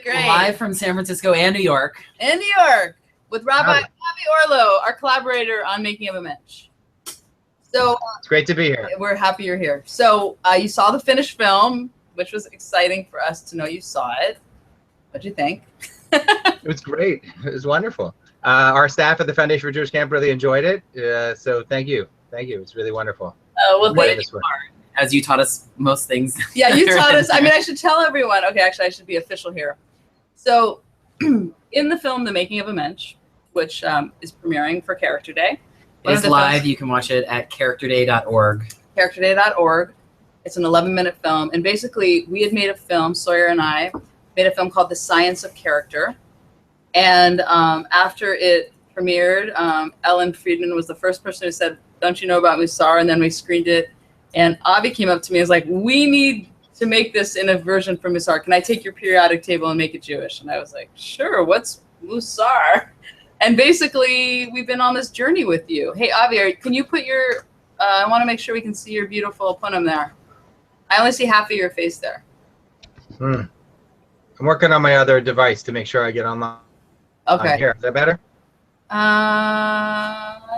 Great. Live from San Francisco and New York. In New York with Rabbi Avi Orlow, our collaborator on Making of a Mensch. So it's great to be here. We're happy you're here. So you saw the finished film, which was exciting for us to know you saw it. What'd you think? It was great. It was wonderful. Our staff at the Foundation for Jewish Camp really enjoyed it. So thank you. Thank you. It's really wonderful. Well, thank you. As you taught us most things. Yeah, you taught us. I mean, I should tell everyone. Okay, actually, I should be official here. So in the film, The Making of a Mensch, which is premiering for Character Day. It's live. You can watch it at characterday.org. Characterday.org. It's an 11-minute film. And basically, we had made a film, Sawyer and I, made a film called The Science of Character. And after it premiered, Ellen Friedman was the first person who said, "Don't you know about Musar?" And then we screened it. And Avi came up to me and was like, "We need to make this in a version for Musar. Can I take your periodic table and make it Jewish?" And I was like, "Sure, what's Musar?" And basically, we've been on this journey with you. Hey, Avi, can you put your, I want to make sure we can see your beautiful punim there. I only see half of your face there. I'm working on my other device to make sure I get online. Okay. Here, is that better?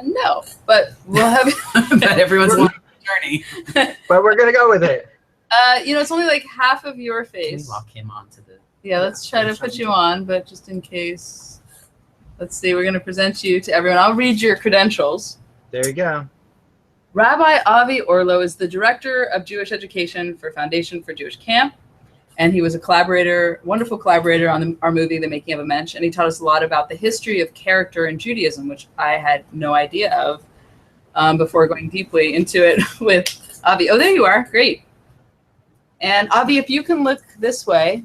No, but we'll have But everyone's on a journey. But we're going to go with it. It's only like half of your face. Can we lock him onto the... Yeah, let's try to put you on, but just in case. Let's see, we're going to present you to everyone. I'll read your credentials. There you go. Rabbi Avi Orlow is the Director of Jewish Education for Foundation for Jewish Camp, and he was a collaborator, wonderful collaborator on our movie, The Making of a Mensch, and he taught us a lot about the history of character in Judaism, which I had no idea of before going deeply into it with Avi. Oh, there you are. Great. And Avi, if you can look this way.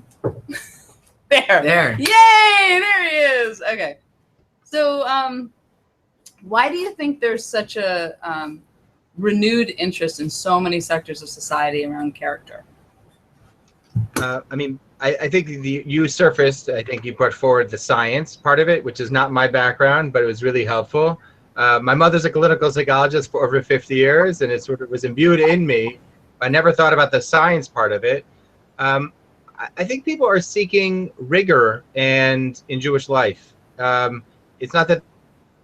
There. Yay! There he is. Okay. So why do you think there's such a renewed interest in so many sectors of society around character? I think you surfaced, I think you brought forward the science part of it, which is not my background, but it was really helpful. My mother's a clinical psychologist for over 50 years, and it sort of was imbued in me. I never thought about the science part of it. I think people are seeking rigor in Jewish life. It's not that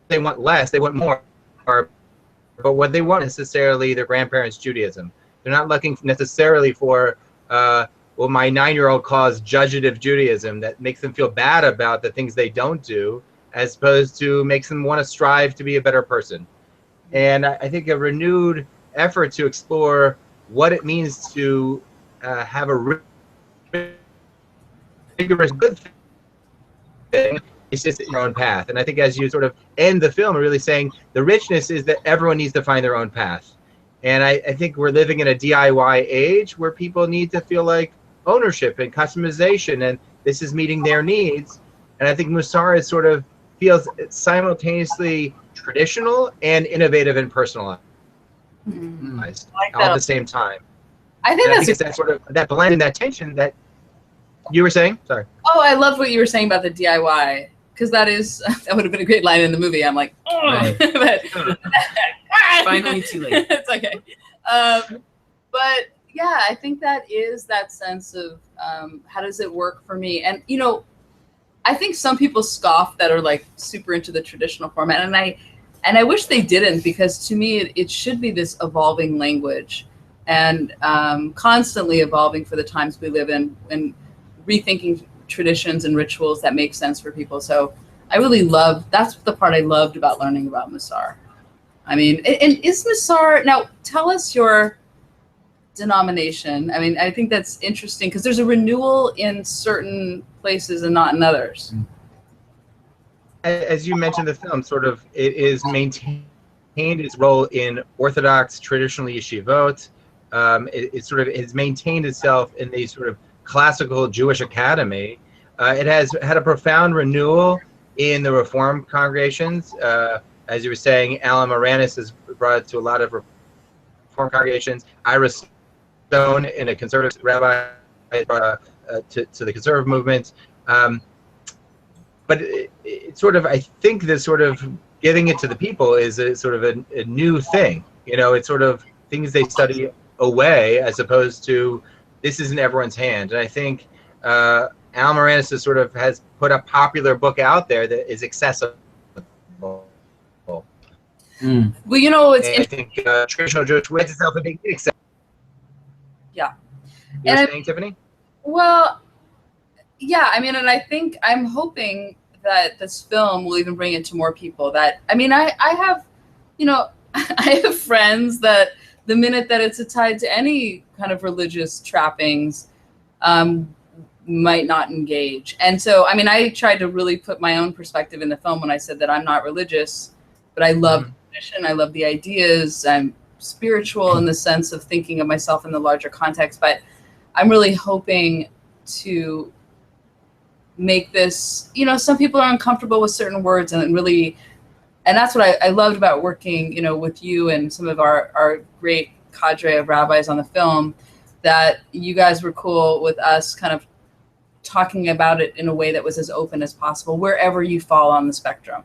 they want less, they want more. But what they want necessarily their grandparents' Judaism. They're not looking necessarily for, well, my 9-year-old calls judgative Judaism that makes them feel bad about the things they don't do, as opposed to makes them want to strive to be a better person. And I think a renewed effort to explore what it means to have a rigorous good thing. It's just your own path. And I think as you sort of end the film, really saying the richness is that everyone needs to find their own path. And I think we're living in a DIY age where people need to feel like ownership and customization, and this is meeting their needs. And I think Musar is sort of feels simultaneously traditional and innovative and personalized all at the same time. I think it's that sort of that blend and that tension that you were saying. Sorry. Oh, I love what you were saying about the DIY, because that would have been a great line in the movie. I'm like, oh, right. But finally too late. It's okay. But yeah, I think that is that sense of how does it work for me? And I think some people scoff that are like super into the traditional format, and I wish they didn't, because to me it should be this evolving language and constantly evolving for the times we live in, and rethinking traditions and rituals that make sense for people. So I really that's the part I loved about learning about Musar. I mean, and is Musar, now tell us your denomination. I mean, I think that's interesting because there's a renewal in certain places and not in others. As you mentioned, the film sort of, it is maintained its role in Orthodox traditional yeshivot. It sort of has maintained itself in the sort of classical Jewish academy. It has had a profound renewal in the Reform congregations. As you were saying, Alan Moranis has brought it to a lot of Reform congregations. Ira Stone, in a conservative rabbi, brought to the conservative movement. But it's sort of, I think that sort of giving it to the people is a sort of a new thing. It's sort of things they study away, as opposed to this is in everyone's hand. And I think Al Moranis has put a popular book out there that is accessible. Mm. Well, you know, it's and I think traditional Jewish finds itself in being inaccessible. Yeah. You were And saying, Tiffany? well, yeah, I mean, and I think I'm hoping that this film will even bring it to more people. That, I mean, I have, you know, I have friends that the minute that it's tied to any kind of religious trappings, might not engage. And so, I mean, I tried to really put my own perspective in the film when I said that I'm not religious, but I love the tradition, I love the ideas, I'm spiritual in the sense of thinking of myself in the larger context, but I'm really hoping to make this, you know, some people are uncomfortable with certain words, and really, and that's what I loved about working, you know, with you and some of our great cadre of rabbis on the film, that you guys were cool with us kind of talking about it in a way that was as open as possible, wherever you fall on the spectrum.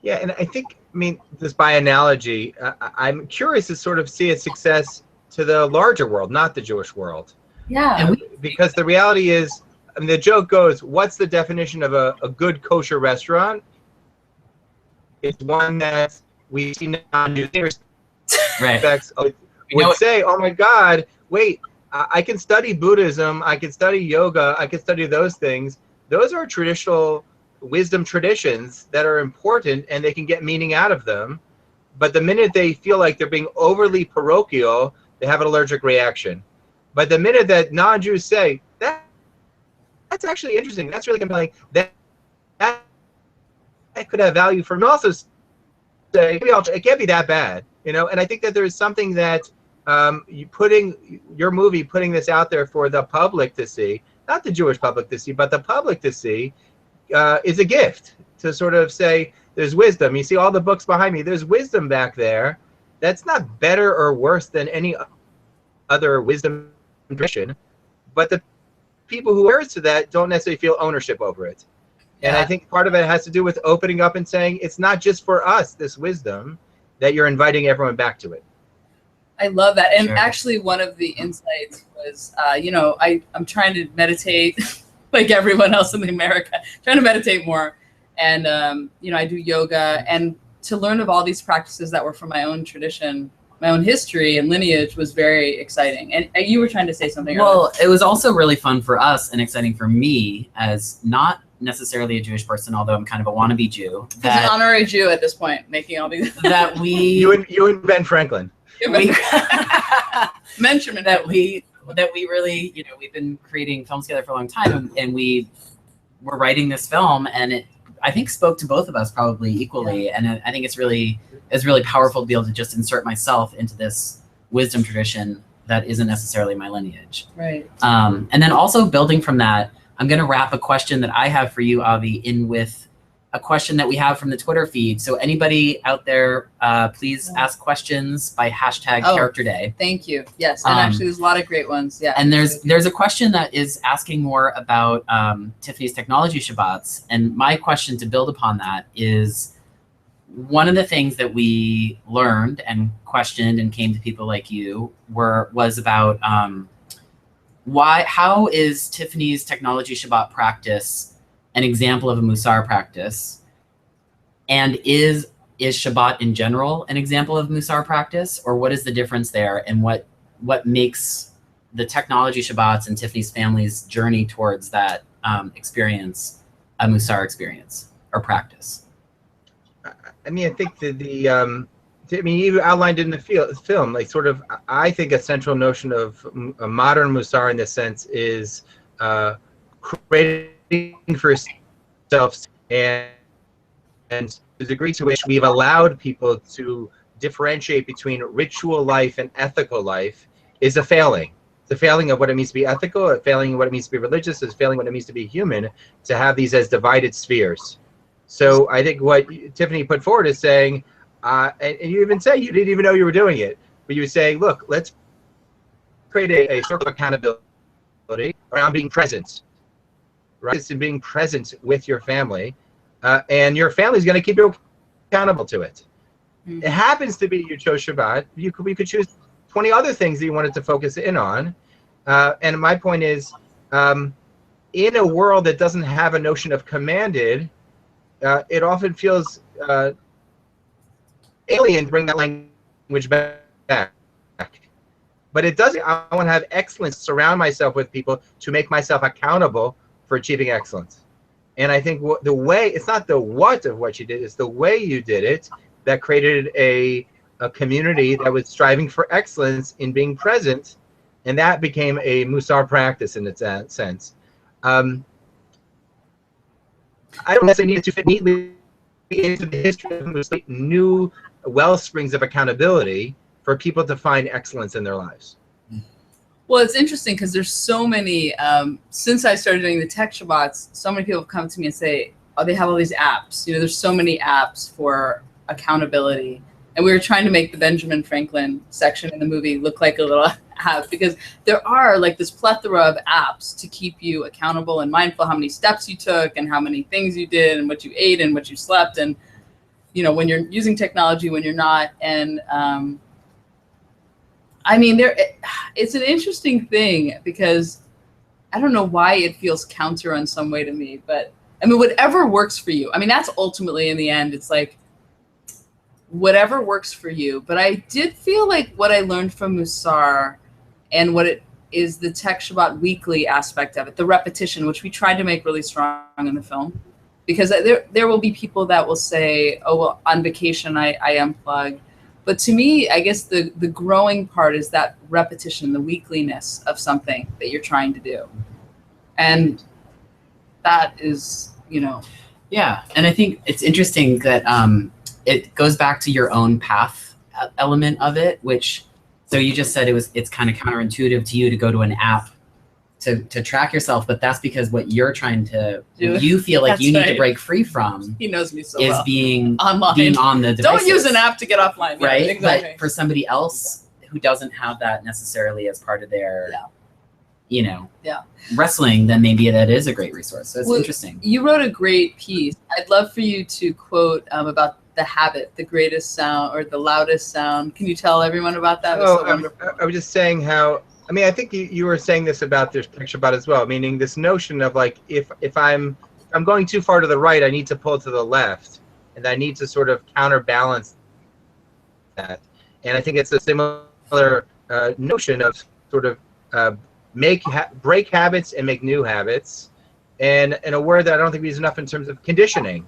Yeah, and I think, I mean, just by analogy, I'm curious to sort of see a success to the larger world, not the Jewish world. Yeah. Because the reality is, I mean, the joke goes, what's the definition of a good kosher restaurant? It's one that we see non-Jews would say, oh my God, wait, I can study Buddhism, I can study yoga, I can study those things. Those are traditional wisdom traditions that are important, and they can get meaning out of them. But the minute they feel like they're being overly parochial, they have an allergic reaction. But the minute that non-Jews say, that's actually interesting, that's really compelling, that could have value for me, also say, it can't be that bad, you know. And I think that there's something that putting your movie, putting this out there for the public to see, not the Jewish public to see, but the public to see, is a gift to sort of say, there's wisdom. You see all the books behind me, there's wisdom back there. That's not better or worse than any other wisdom tradition, but the people who adhere to that don't necessarily feel ownership over it. Yeah. And I think part of it has to do with opening up and saying, it's not just for us, this wisdom, that you're inviting everyone back to it. I love that. And actually, one of the insights was, you know, I'm trying to meditate like everyone else in America, trying to meditate more. And, you know, I do yoga, and to learn of all these practices that were from my own tradition, my own history and lineage was very exciting. And you were trying to say something. Well, it was also really fun for us and exciting for me as not necessarily a Jewish person, although I'm kind of a wannabe Jew. As an honorary Jew at this point, making all these. That we. you and Ben Franklin. Mention that we really, you know, we've been creating films together for a long time, and we were writing this film, and it, I think, spoke to both of us probably equally. Yeah. And I think it's really powerful to be able to just insert myself into this wisdom tradition that isn't necessarily my lineage. Right. And then also building from that, I'm going to wrap a question that I have for you, Avi, in with a question that we have from the Twitter feed. So anybody out there, please ask questions by hashtag Character Day. Thank you. Yes, and actually there's a lot of great ones. Yeah. And there's a question that is asking more about Tiffany's technology Shabbats. And my question to build upon that is, one of the things that we learned and questioned and came to people like you was about how is Tiffany's technology Shabbat practice an example of a Musar practice, and is Shabbat in general an example of Musar practice, or what is the difference there, and what makes the technology Shabbats and Tiffany's family's journey towards that experience a Musar experience or practice? I mean, I think you outlined in the film, like sort of, I think a central notion of a modern Musar in this sense is creating for yourself, and the degree to which we've allowed people to differentiate between ritual life and ethical life is a failing. It's a failing of what it means to be ethical, a failing of what it means to be religious, a failing of what it means to be human, to have these as divided spheres. So I think what Tiffany put forward is saying, and you even say you didn't even know you were doing it, but you say, look, let's create a circle of accountability around being present. Right? It's in being present with your family, and your family is going to keep you accountable to it. Mm-hmm. It happens to be you chose Shabbat. We could choose 20 other things that you wanted to focus in on. And my point is, in a world that doesn't have a notion of commanded, it often feels alien to bring that language back. But it doesn't. I want to have excellence, surround myself with people to make myself accountable for achieving excellence. And I think the way, it's not the what of what you did, it's the way you did it that created a community that was striving for excellence in being present. And that became a Musar practice in its sense. I don't necessarily need it to fit neatly into the history of Musar, new well springs of accountability for people to find excellence in their lives. Well, it's interesting because there's so many, since I started doing the tech Shabbats, so many people have come to me and say, oh, they have all these apps. You know, there's so many apps for accountability. And we were trying to make the Benjamin Franklin section in the movie look like a little app, because there are like this plethora of apps to keep you accountable and mindful how many steps you took and how many things you did and what you ate and what you slept, and, you know, when you're using technology, when you're not. And I mean, it's an interesting thing because I don't know why it feels counter in some way to me, but I mean, whatever works for you. I mean, that's ultimately in the end, it's like whatever works for you. But I did feel like what I learned from Musar and what it is, the Tech Shabbat weekly aspect of it, the repetition, which we tried to make really strong in the film, because there will be people that will say, oh, well, on vacation, I unplug. But to me, I guess the growing part is that repetition, the weekliness of something that you're trying to do. And that is, you know. Yeah, and I think it's interesting that it goes back to your own path element of it, which, so you just said it's kind of counterintuitive to you to go to an app to track yourself, but that's because what you're trying to, you feel like you need to break free from. He knows me so is well. being online, being on the devices. Don't use an app to get offline, right? Yeah, exactly. But for somebody else who doesn't have that necessarily as part of their, you know, wrestling, then maybe that is a great resource. So it's interesting. You wrote a great piece. I'd love for you to quote about the habit, the greatest sound or the loudest sound. Can you tell everyone about that? I was just saying how, I mean, I think you were saying this about this picture about as well, meaning this notion of like, if I'm going too far to the right, I need to pull to the left, and I need to sort of counterbalance that. And I think it's a similar notion of sort of break habits and make new habits. And in a word that I don't think we use enough in terms of conditioning.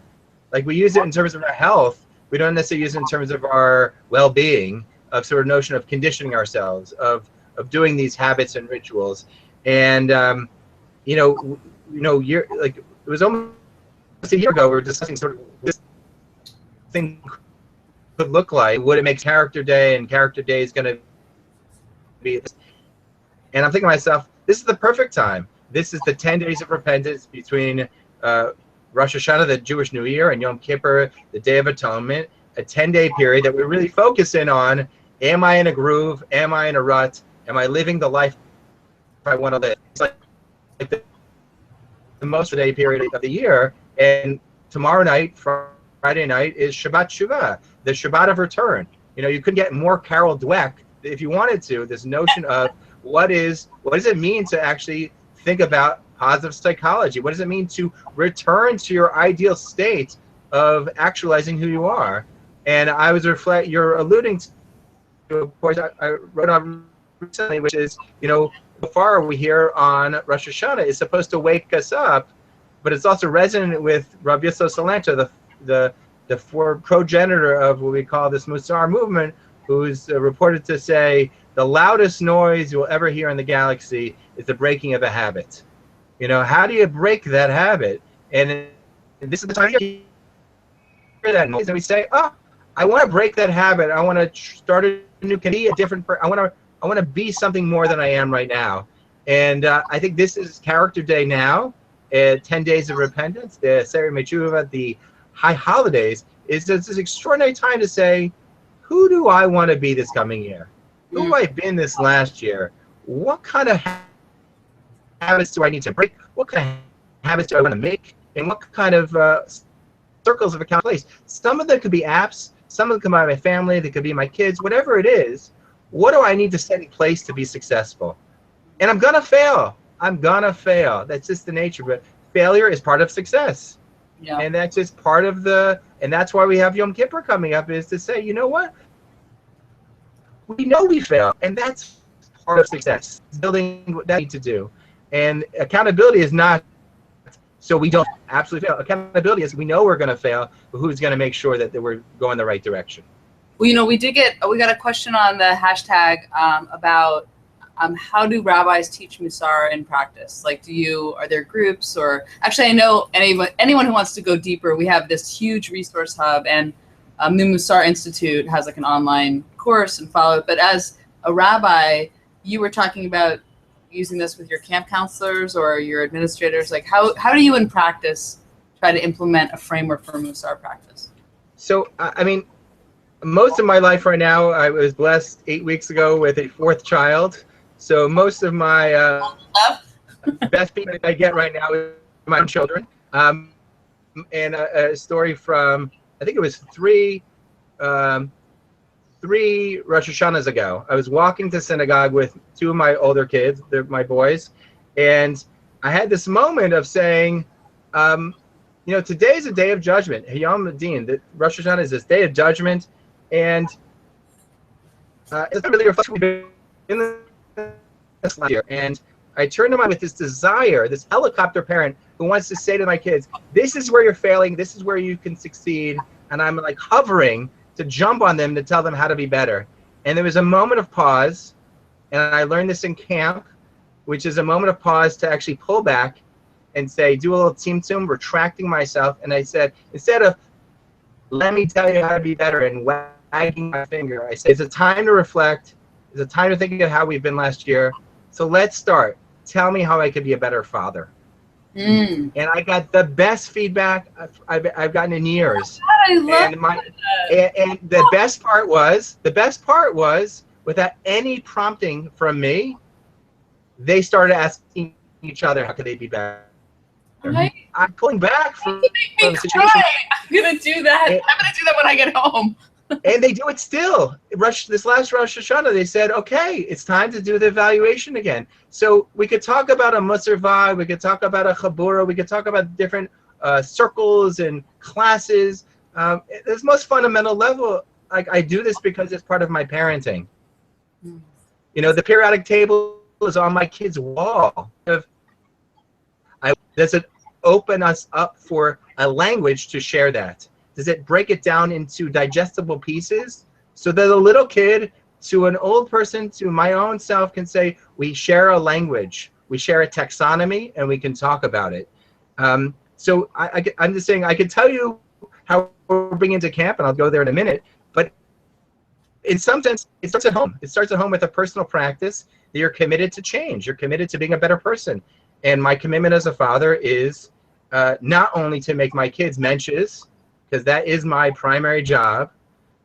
Like we use it in terms of our health. We don't necessarily use it in terms of our well-being, of sort of notion of conditioning ourselves, of doing these habits and rituals. And you're like, it was almost a year ago we were discussing sort of this thing could look like, what it makes Character Day, and Character Day is going to be this. And I'm thinking to myself, this is the perfect time. This is the 10 days of repentance between Rosh Hashanah, the Jewish New Year, and Yom Kippur, the Day of Atonement, a 10-day period that we really focus in on, am I in a groove? Am I in a rut? Am I living the life I want to live? It's like the most day period of the year. And tomorrow night, Friday night, is Shabbat Shuvah, the Shabbat of return. You know, you could get more Carol Dweck if you wanted to, this notion of what does it mean to actually think about positive psychology? What does it mean to return to your ideal state of actualizing who you are? And I was you're alluding to, of course, I wrote on recently, which is, you know, the far we hear on Rosh Hashanah is supposed to wake us up, but it's also resonant with Rabbi Yisrael Salanta, the progenitor of what we call this Musar movement, who's reported to say the loudest noise you will ever hear in the galaxy is the breaking of a habit. You know, how do you break that habit? And this is the time you hear that noise, and we say, oh, I want to break that habit. I want to start a new, can be a different person. I want to be something more than I am right now. And I think this is Character Day now, 10 days of repentance, the Seri Mechuva, the high holidays, is this extraordinary time to say, who do I want to be this coming year? Who have I been this last year? What kind of habits do I need to break? What kind of habits do I want to make? And what kind of circles of accountability? Some of them could be apps. Some of them could be my family. They could be my kids. Whatever it is, what do I need to set in place to be successful? And I'm going to fail. I'm gonna fail. That's just the nature. But failure is part of success. Yeah. And that's just part of and that's why we have Yom Kippur coming up, is to say, you know what? We know we fail, and that's part of success. Building what that need to do. And accountability is not so we don't absolutely fail. Accountability is we know we're going to fail, but who's going to make sure that we're going the right direction? Well, we got a question on the hashtag about how do rabbis teach Musar in practice? Like, are there groups, or actually I know anyone who wants to go deeper, we have this huge resource hub, and the Musar Institute has like an online course and follow it. But as a rabbi, you were talking about using this with your camp counselors or your administrators. Like, how do you in practice try to implement a framework for Musar practice? So, I mean, most of my life right now, I was blessed 8 weeks ago with a 4th child. So most of my best feedback I get right now is my own children. And a story from, I think it was three Rosh Hashanahs ago. I was walking to synagogue with 2 of my older kids, they're my boys, and I had this moment of saying, today's a day of judgment. Hayom Adin, that Rosh Hashanah is this day of judgment, and it's not really a reflection in this last year. And I turned to them with this desire, this helicopter parent who wants to say to my kids, this is where you're failing, this is where you can succeed. And I'm like hovering to jump on them to tell them how to be better. And there was a moment of pause, and I learned this in camp, which is a moment of pause to actually pull back and say, do a little tzimtzum, retracting myself. And I said, instead of let me tell you how to be better and wagging my finger, I said, it's a time to reflect. It's a time to think of how we've been last year. So let's start. Tell me how I could be a better father. And I got the best feedback I've gotten in years. I love that. And the best part was, without any prompting from me, they started asking each other, how could they be better? Right? I'm pulling back from the situation. I'm gonna do that. I'm gonna do that when I get home. And they do it still. This last Rosh Hashanah, they said, okay, it's time to do the evaluation again. So we could talk about a Musar Vibe, we could talk about a Chabura, we could talk about different circles and classes. At this most fundamental level, I do this because it's part of my parenting. The periodic table is on my kids' wall. Does it open us up for a language to share that? Does it break it down into digestible pieces so that a little kid to an old person to my own self can say, we share a language, we share a taxonomy, and we can talk about it. So I'm just saying, I could tell you how we're bringing into camp, and I'll go there in a minute, but in some sense, it starts at home. It starts at home with a personal practice that you're committed to change. You're committed to being a better person. And my commitment as a father is not only to make my kids mensches, because that is my primary job,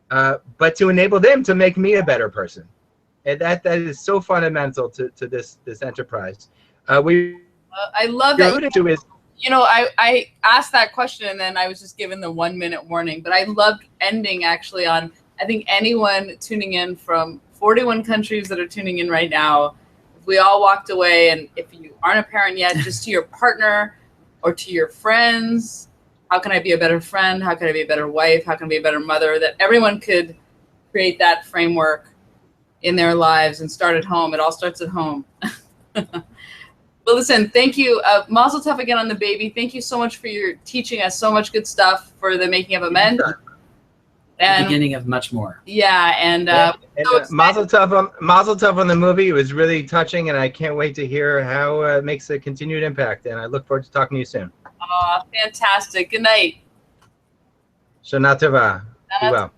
but to enable them to make me a better person. And that is so fundamental to this enterprise. I love that. I asked that question, and then I was just given the 1-minute warning. But I loved ending actually on, I think anyone tuning in from 41 countries that are tuning in right now, if we all walked away, and if you aren't a parent yet, just to your partner or to your friends, how can I be a better friend? How can I be a better wife? How can I be a better mother? That everyone could create that framework in their lives and start at home. It all starts at home. Well, listen, thank you. Mazel tov again on the baby. Thank you so much for your teaching us so much good stuff for the making of amends. And the beginning of much more. Yeah, and Mazel tov on the movie. It was really touching, and I can't wait to hear how it makes a continued impact. And I look forward to talking to you soon. Oh, fantastic. Good night. Shana Tova. Be well.